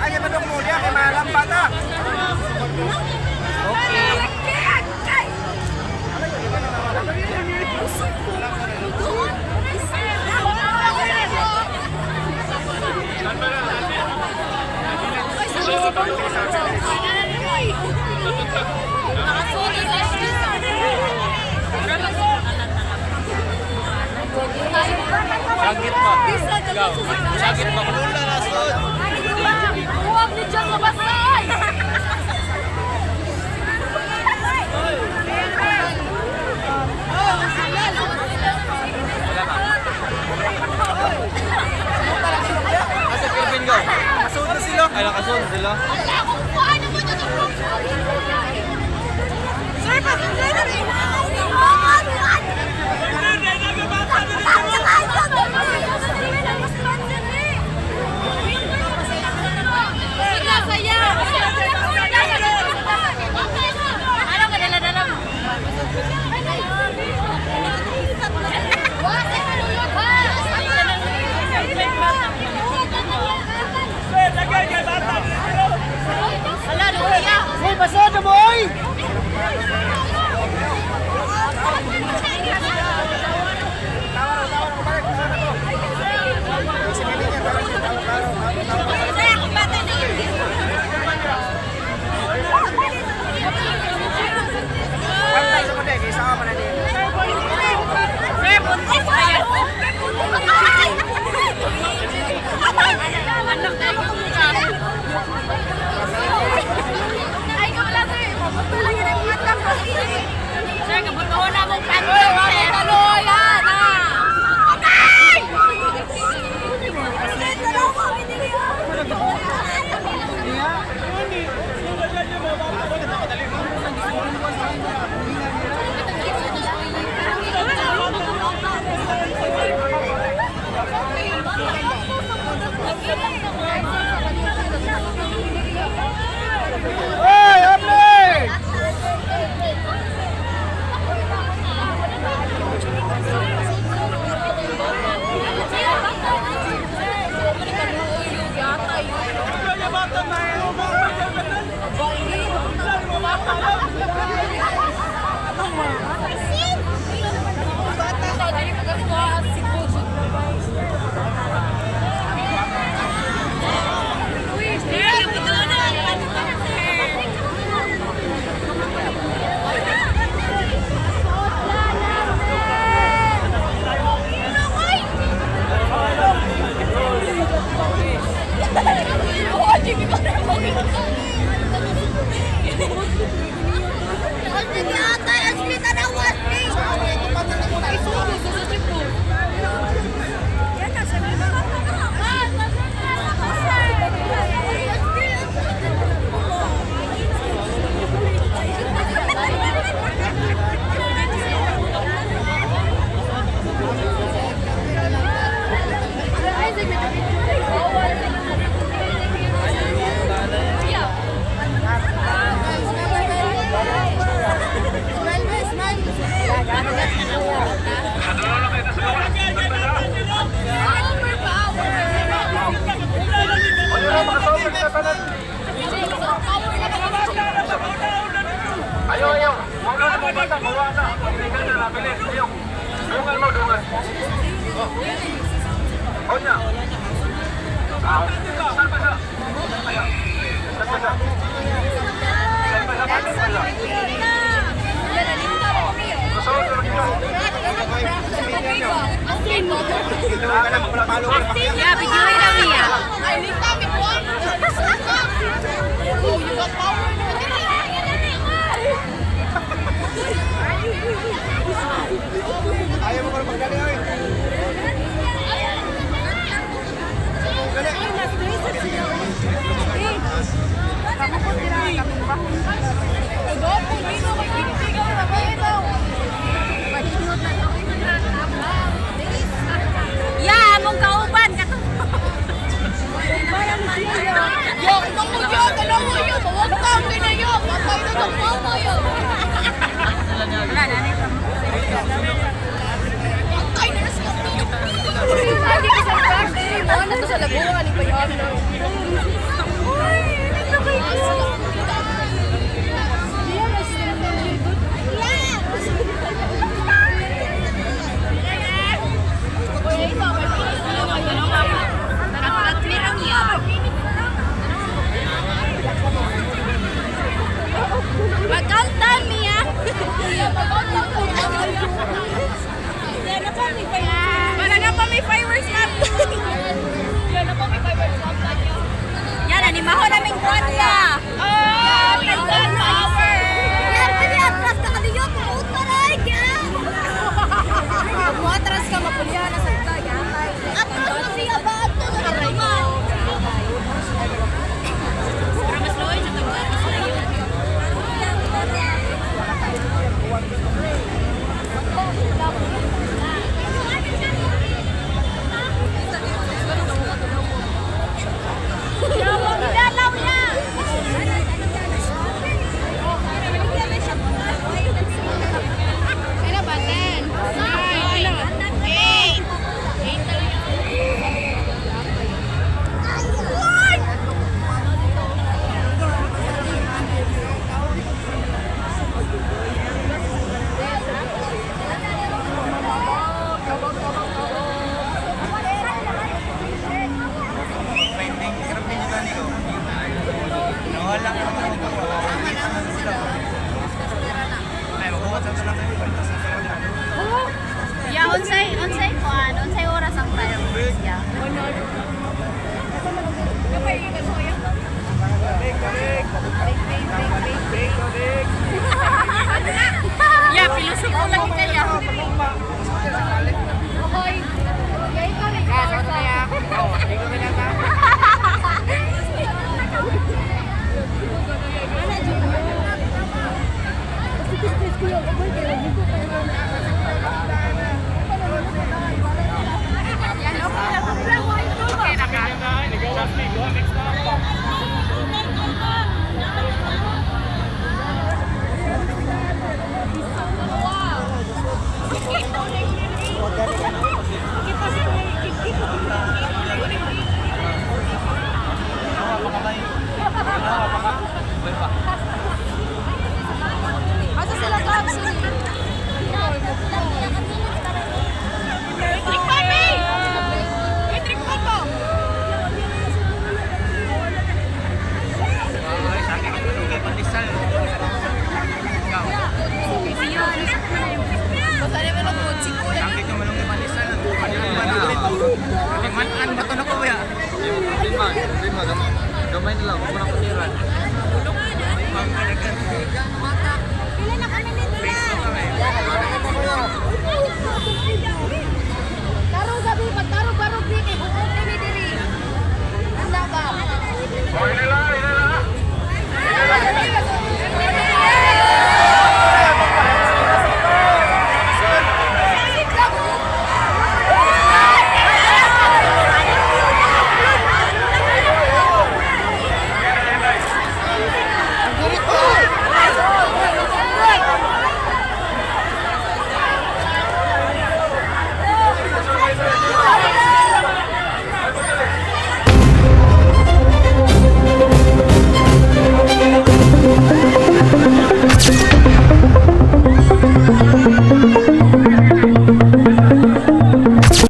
Ay, manok mo dia kay malam bata. Sakit pa. Sakit pa. Lula na sud. Huwag ni Diyan mabasay! Asa Kelvin go? Masud na sila. Ay, nakasunod sila. Wala akong kuha na mo dyan ang Sir, pasensya na rin! Sila, saya! Ano ka dala-dala mo? Hala, luya! Hoy, pasada mo oy. Sir, kabutuhan na mong kanto, sir. Kaloyan, ha? Okay! Hey, Aple! Ayo, ayo. Mau na mo bata, bawa na. Bigan na bilis. Ayo. Dungan mo, dungan. Oh, nya. Ah, saan pa siya? Ayan. Saan pa siya? Saan pa siya? Saan pa siya? Masunod na kita. Yeah, bigyan na niya. Ayaw mo para magdali oy. Yeah, among kauban ka to. Yo, kamu yo, dalawa yo, huwag kang ginayo, patay na ng mama yo. Wala na, labuan, ipayahan na. Uy, ito ba yun? Magkanta niya. Para na pa may fireworks map. Yan, animaho naming kwarta. Oh, my God, power! Yan, pwede atras ka kaliyo. Puot na rin. Matras ka, mapulihan na sa kaya. Atras na siya ba? Ito na naman. Pero mas loy siya ito. Ilalaw niya. Ano ba, 10? 9? 8? Ya, unsay kuan, unsay oras ang fireworks ya. Yeah, pilusok ko lagi kaya. Asa sila Gabs? Trick pa, May! May trick pa to! Basta naman ako, siko lang. Sakit yung malong ipanisan. Liman bato na ko ya. Lima. Gamay na lang. Huwag mo na kutiran. Pila na kami nila.